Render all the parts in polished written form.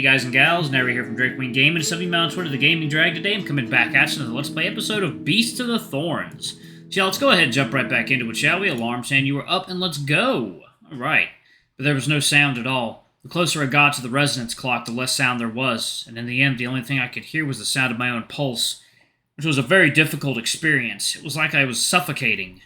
guys and gals, Nary here from Drake Wing Gaming, and something on Twitter, the Gaming Drag. Today I'm coming back at you with a Let's Play episode of Beasts of the Thorns. So yeah, let's go ahead and jump right back into it, shall we? Alarm saying you were up and let's go! Alright, but there was no sound at all. The closer I got to the resonance clock, the less sound there was, and in the end the only thing I could hear was the sound of my own pulse, which was a very difficult experience. It was like I was suffocating.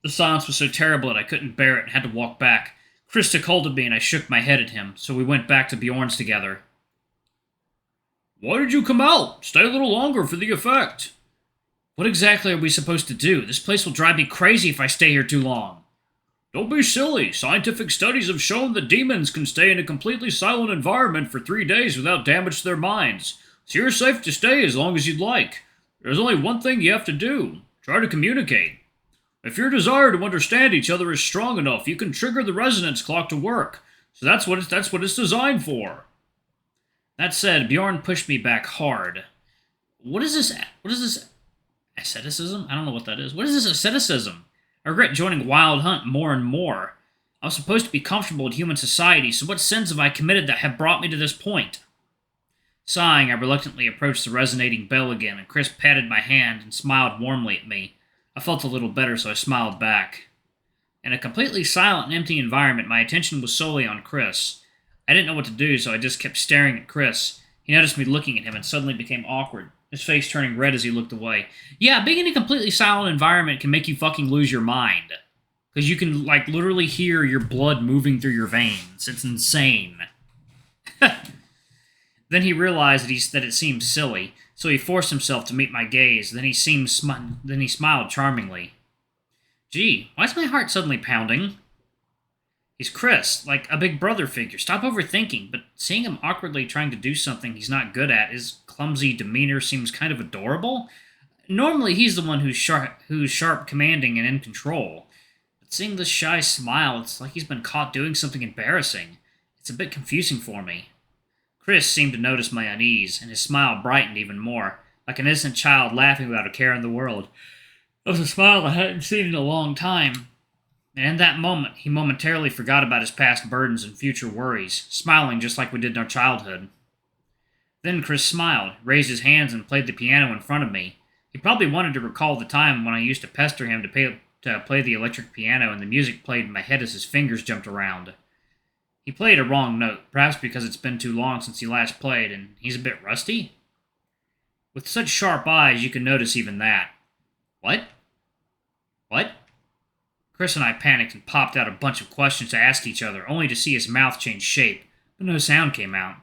The silence was so terrible that I couldn't bear it and had to walk back. Chris took hold of me and I shook my head at him, so we went back to Bjorn's together. Why did you come out? Stay a little longer for the effect. What exactly are we supposed to do? This place will drive me crazy if I stay here too long. Don't be silly. Scientific studies have shown that demons can stay in a completely silent environment for 3 days without damage to their minds. So you're safe to stay as long as you'd like. There's only one thing you have to do. Try to communicate. If your desire to understand each other is strong enough, you can trigger the resonance clock to work. So that's what it's designed for. That said, Bjorn pushed me back hard. What is this asceticism? I don't know what that is. What is this asceticism? I regret joining Wild Hunt more and more. I was supposed to be comfortable in human society, so what sins have I committed that have brought me to this point? Sighing, I reluctantly approached the resonating bell again, and Chris patted my hand and smiled warmly at me. I felt a little better, so I smiled back. In a completely silent and empty environment, my attention was solely on Chris. I didn't know what to do, so I just kept staring at Chris. He noticed me looking at him and suddenly became awkward, his face turning red as he looked away. Yeah, being in a completely silent environment can make you fucking lose your mind. Because you can, literally hear your blood moving through your veins. It's insane. Then he realized that it seemed silly, so he forced himself to meet my gaze. Then he smiled charmingly. Gee, why is my heart suddenly pounding? He's Chris, like a big brother figure. Stop overthinking, but seeing him awkwardly trying to do something he's not good at, his clumsy demeanor seems kind of adorable. Normally he's the one who's sharp, commanding, and in control. But seeing this shy smile, it's like he's been caught doing something embarrassing. It's a bit confusing for me. Chris seemed to notice my unease, and his smile brightened even more, like an innocent child laughing without a care in the world. It was a smile I hadn't seen in a long time. And in that moment, he momentarily forgot about his past burdens and future worries, smiling just like we did in our childhood. Then Chris smiled, raised his hands, and played the piano in front of me. He probably wanted to recall the time when I used to pester him to play the electric piano, and the music played in my head as his fingers jumped around. He played a wrong note, perhaps because it's been too long since he last played, and he's a bit rusty. With such sharp eyes, you can notice even that. What? What? Chris and I panicked and popped out a bunch of questions to ask each other, only to see his mouth change shape, but no sound came out.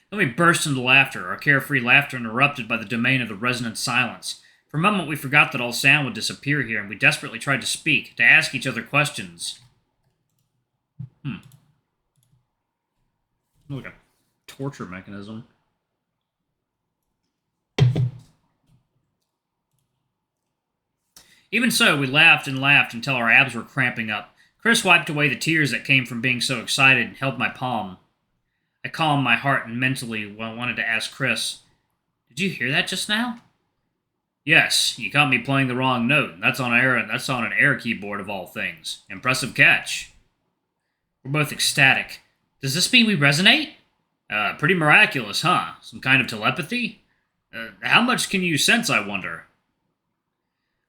Then we burst into laughter, our carefree laughter interrupted by the domain of the resonant silence. For a moment we forgot that all sound would disappear here, and we desperately tried to speak, to ask each other questions. Like a torture mechanism. Even so, we laughed and laughed until our abs were cramping up. Chris wiped away the tears that came from being so excited and held my palm. I calmed my heart and mentally wanted to ask Chris, "Did you hear that just now?" "Yes, you caught me playing the wrong note, and that's on an air keyboard of all things. Impressive catch." We're both ecstatic. Does this mean we resonate? Pretty miraculous, huh? Some kind of telepathy? How much can you sense, I wonder?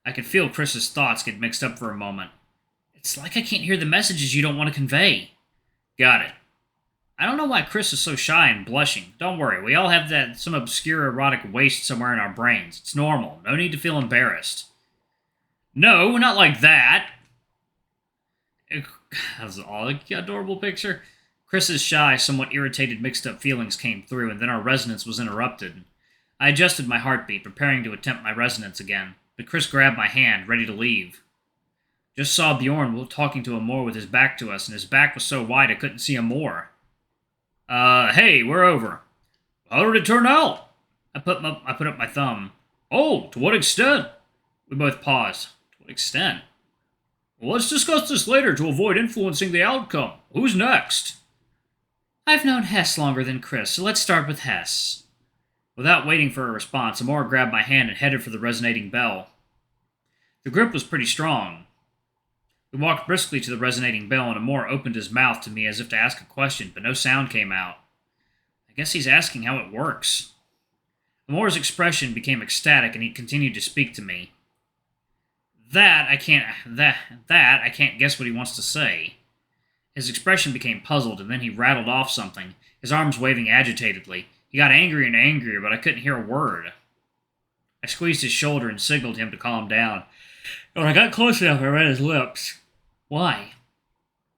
I could feel Chris's thoughts get mixed up for a moment. It's like I can't hear the messages you don't want to convey. Got it. I don't know why Chris is so shy and blushing. Don't worry, we all have some obscure erotic waste somewhere in our brains. It's normal. No need to feel embarrassed. No, not like that. That was an adorable picture. Chris's shy, somewhat irritated, mixed-up feelings came through, and then our resonance was interrupted. I adjusted my heartbeat, preparing to attempt my resonance again, but Chris grabbed my hand, ready to leave. Just saw Bjorn talking to Amor with his back to us, and his back was so wide I couldn't see Amor. Hey, we're over. How did it turn out? I put up my thumb. Oh, to what extent? We both paused. To what extent? Well, let's discuss this later to avoid influencing the outcome. Who's next? I've known Hess longer than Chris, so let's start with Hess. Without waiting for a response, Amor grabbed my hand and headed for the resonating bell. The grip was pretty strong. We walked briskly to the resonating bell, and Amor opened his mouth to me as if to ask a question, but no sound came out. I guess he's asking how it works. Amor's expression became ecstatic, and he continued to speak to me. I can't guess what he wants to say. His expression became puzzled, and then he rattled off something, his arms waving agitatedly. He got angrier and angrier, but I couldn't hear a word. I squeezed his shoulder and signaled him to calm down. And when I got close enough, I read his lips. Why?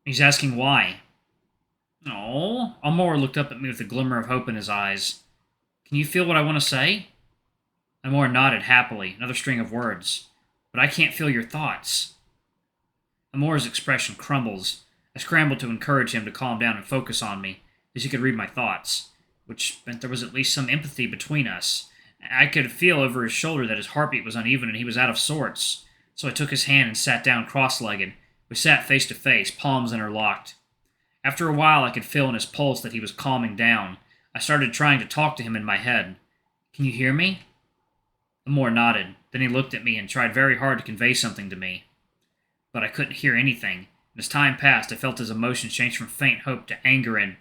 He's asking why. Oh, Amor looked up at me with a glimmer of hope in his eyes. Can you feel what I want to say? Amor nodded happily, another string of words. But I can't feel your thoughts. Amor's expression crumbles. I scrambled to encourage him to calm down and focus on me, as he could read my thoughts, which meant there was at least some empathy between us. I could feel over his shoulder that his heartbeat was uneven and he was out of sorts, so I took his hand and sat down cross-legged. We sat face to face, palms interlocked. After a while, I could feel in his pulse that he was calming down. I started trying to talk to him in my head. Can you hear me? Amor nodded. Then he looked at me and tried very hard to convey something to me. But I couldn't hear anything, and as time passed, I felt his emotions change from faint hope to anger and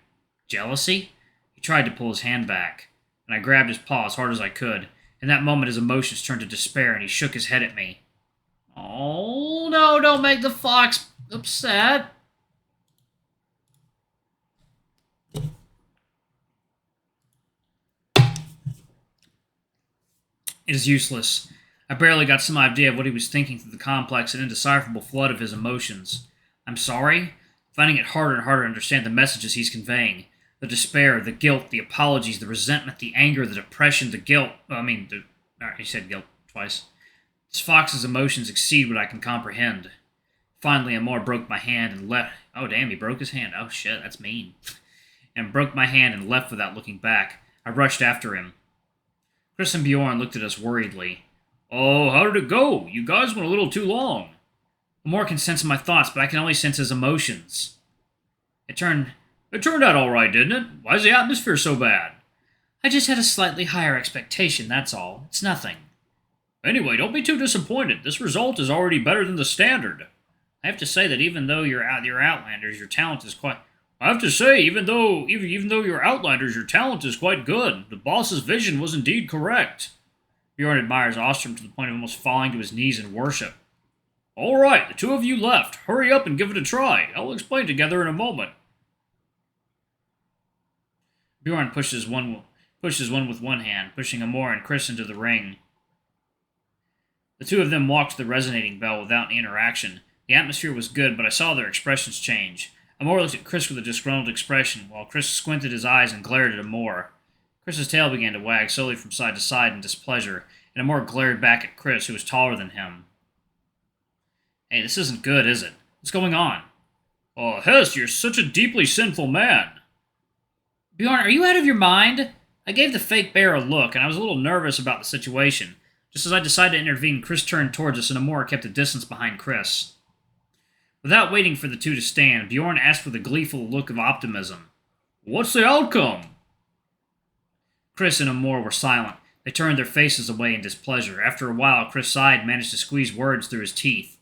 jealousy. He tried to pull his hand back, and I grabbed his paw as hard as I could. In that moment, his emotions turned to despair, and he shook his head at me. Oh, no, don't make the fox upset. It is useless. I barely got some idea of what he was thinking through the complex and indecipherable flood of his emotions. I'm sorry? Finding it harder and harder to understand the messages he's conveying. The despair, the guilt, the apologies, the resentment, the anger, the depression, the guilt. He said guilt twice. This fox's emotions exceed what I can comprehend. Finally, Amor broke my hand and left. Oh, damn, he broke his hand. Oh, shit, that's mean. And broke my hand and left without looking back. I rushed after him. Chris and Bjorn looked at us worriedly. Oh, how did it go? You guys went a little too long. Amor can sense my thoughts, but I can only sense his emotions. It turned out all right, didn't it? Why's the atmosphere so bad? I just had a slightly higher expectation, that's all. It's nothing. Anyway, don't be too disappointed. This result is already better than the standard. I have to say that even though you're Outlanders, your talent is quite... even though you're Outlanders, your talent is quite good. The boss's vision was indeed correct. Bjorn admires Ostrom to the point of almost falling to his knees in worship. All right, the two of you left. Hurry up and give it a try. I'll explain together in a moment. Bjorn pushes one with one hand, pushing Amor and Chris into the ring. The two of them walked to the resonating bell without any interaction. The atmosphere was good, but I saw their expressions change. Amor looked at Chris with a disgruntled expression, while Chris squinted his eyes and glared at Amor. Chris's tail began to wag slowly from side to side in displeasure, and Amor glared back at Chris, who was taller than him. Hey, this isn't good, is it? What's going on? Oh, Hess, you're such a deeply sinful man. Bjorn, are you out of your mind? I gave the fake bear a look, and I was a little nervous about the situation. Just as I decided to intervene, Chris turned towards us, and Amor kept a distance behind Chris. Without waiting for the two to stand, Bjorn asked with a gleeful look of optimism. What's the outcome? Chris and Amor were silent. They turned their faces away in displeasure. After a while, Chris sighed and managed to squeeze words through his teeth.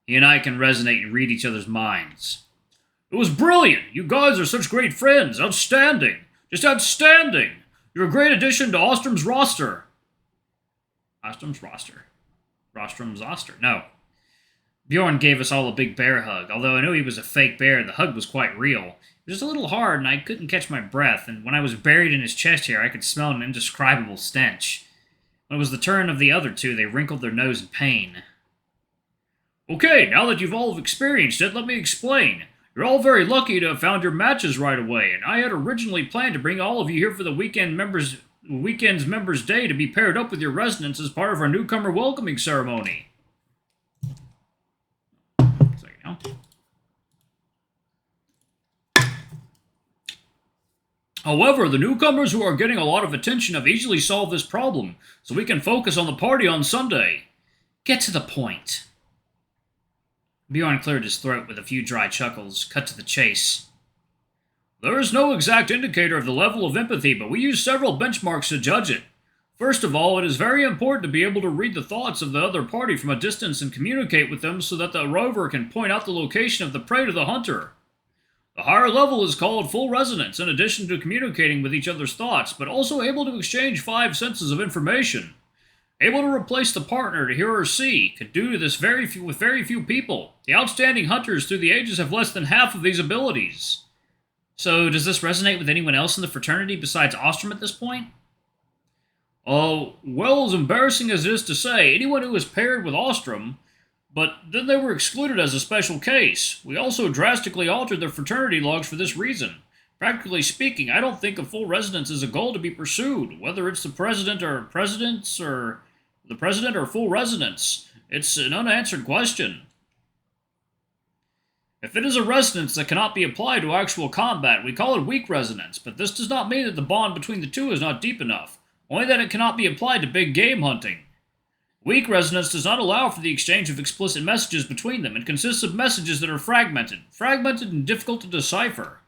He and I can resonate and read each other's minds. It was brilliant! You guys are such great friends! Outstanding! Just outstanding! You're a great addition to Ostrom's roster. Ostrom's roster? Rostrom's roster? No. Bjorn gave us all a big bear hug. Although I knew he was a fake bear, the hug was quite real. It was just a little hard, and I couldn't catch my breath, and when I was buried in his chest hair, I could smell an indescribable stench. When it was the turn of the other two, they wrinkled their nose in pain. Okay, now that you've all experienced it, let me explain. You're all very lucky to have found your matches right away, and I had originally planned to bring all of you here for the weekend's members' day to be paired up with your residents as part of our newcomer welcoming ceremony. However, the newcomers who are getting a lot of attention have easily solved this problem, so we can focus on the party on Sunday. Get to the point. Bjorn cleared his throat with a few dry chuckles, cut to the chase. There is no exact indicator of the level of empathy, but we use several benchmarks to judge it. First of all, it is very important to be able to read the thoughts of the other party from a distance and communicate with them so that the rover can point out the location of the prey to the hunter. The higher level is called full resonance, in addition to communicating with each other's thoughts, but also able to exchange five senses of information. Able to replace the partner to hear or see, could do this with very few people. The outstanding hunters through the ages have less than half of these abilities. So, does this resonate with anyone else in the fraternity besides Ostrom at this point? Oh, well, as embarrassing as it is to say, anyone who is paired with Ostrom, but then they were excluded as a special case. We also drastically altered their fraternity logs for this reason. Practically speaking, I don't think a full resonance is a goal to be pursued, whether it's the president or full resonance. It's an unanswered question. If it is a resonance that cannot be applied to actual combat, we call it weak resonance, but this does not mean that the bond between the two is not deep enough, only that it cannot be applied to big game hunting. Weak resonance does not allow for the exchange of explicit messages between them and consists of messages that are fragmented and difficult to decipher,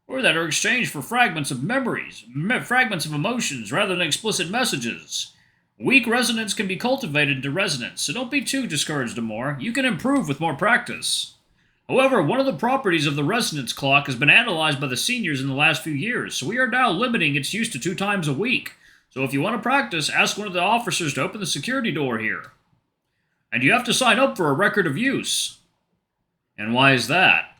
or that are exchanged for fragments of memories, fragments of emotions, rather than explicit messages. Weak resonance can be cultivated into resonance, so don't be too discouraged, Amor. You can improve with more practice. However, one of the properties of the resonance clock has been analyzed by the seniors in the last few years, so we are now limiting its use to 2 times a week. So if you want to practice, ask one of the officers to open the security door here. And you have to sign up for a record of use. And why is that?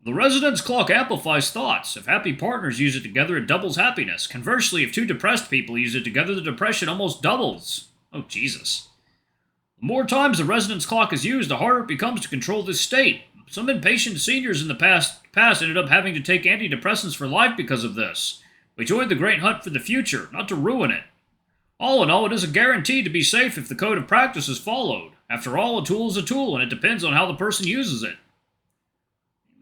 The resonance clock amplifies thoughts. If happy partners use it together, it doubles happiness. Conversely, if 2 depressed people use it together, the depression almost doubles. Oh, Jesus. The more times the resonance clock is used, the harder it becomes to control this state. Some impatient seniors in the past ended up having to take antidepressants for life because of this. We joined the great hunt for the future, not to ruin it. All in all, it is a guarantee to be safe if the code of practice is followed. After all, a tool is a tool, and it depends on how the person uses it.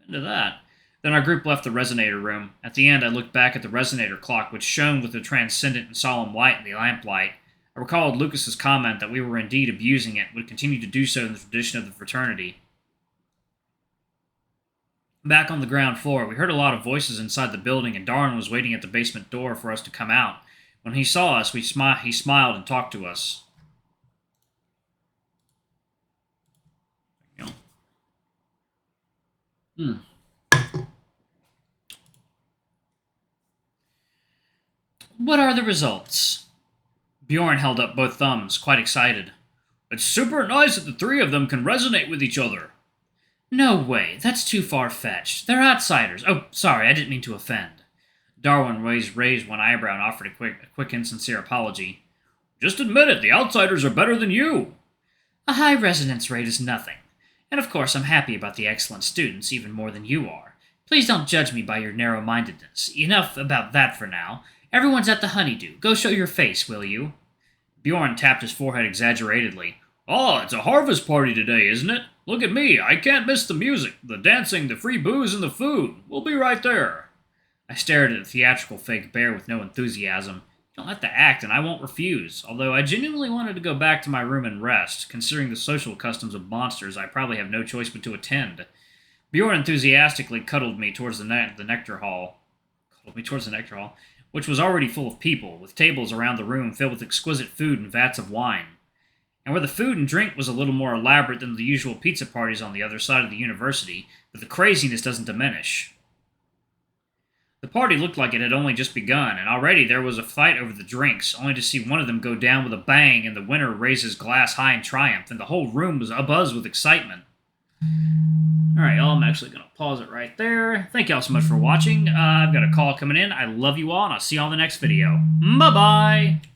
Into that. Then our group left the resonator room. At the end, I looked back at the resonator clock, which shone with a transcendent and solemn light in the lamplight. I recalled Lucas's comment that we were indeed abusing it, and would continue to do so in the tradition of the fraternity. Back on the ground floor, we heard a lot of voices inside the building, and Darwin was waiting at the basement door for us to come out. When he saw us, he smiled and talked to us. What are the results? Bjorn held up both thumbs, quite excited. It's super nice that the 3 of them can resonate with each other. No way, that's too far-fetched. They're outsiders. Oh, sorry, I didn't mean to offend. Darwin raised one eyebrow and offered a quick insincere apology. Just admit it, the outsiders are better than you. A high resonance rate is nothing. And of course I'm happy about the excellent students even more than you are. Please don't judge me by your narrow-mindedness. Enough about that for now. Everyone's at the honeydew. Go show your face, will you? Bjorn tapped his forehead exaggeratedly. Oh, it's a harvest party today, isn't it? Look at me, I can't miss the music, the dancing, the free booze, and the food. We'll be right there. I stared at the theatrical fake bear with no enthusiasm. You don't have to act, and I won't refuse, although I genuinely wanted to go back to my room and rest. Considering the social customs of monsters, I probably have no choice but to attend. Bjorn enthusiastically cuddled me towards the nectar hall, which was already full of people, with tables around the room filled with exquisite food and vats of wine. And where the food and drink was a little more elaborate than the usual pizza parties on the other side of the university, but the craziness doesn't diminish. The party looked like it had only just begun, and already there was a fight over the drinks, only to see one of them go down with a bang and the winner raise his glass high in triumph, and the whole room was abuzz with excitement. Alright, y'all, I'm actually going to pause it right there. Thank y'all so much for watching. I've got a call coming in. I love you all, and I'll see you all in the next video. Bye-bye!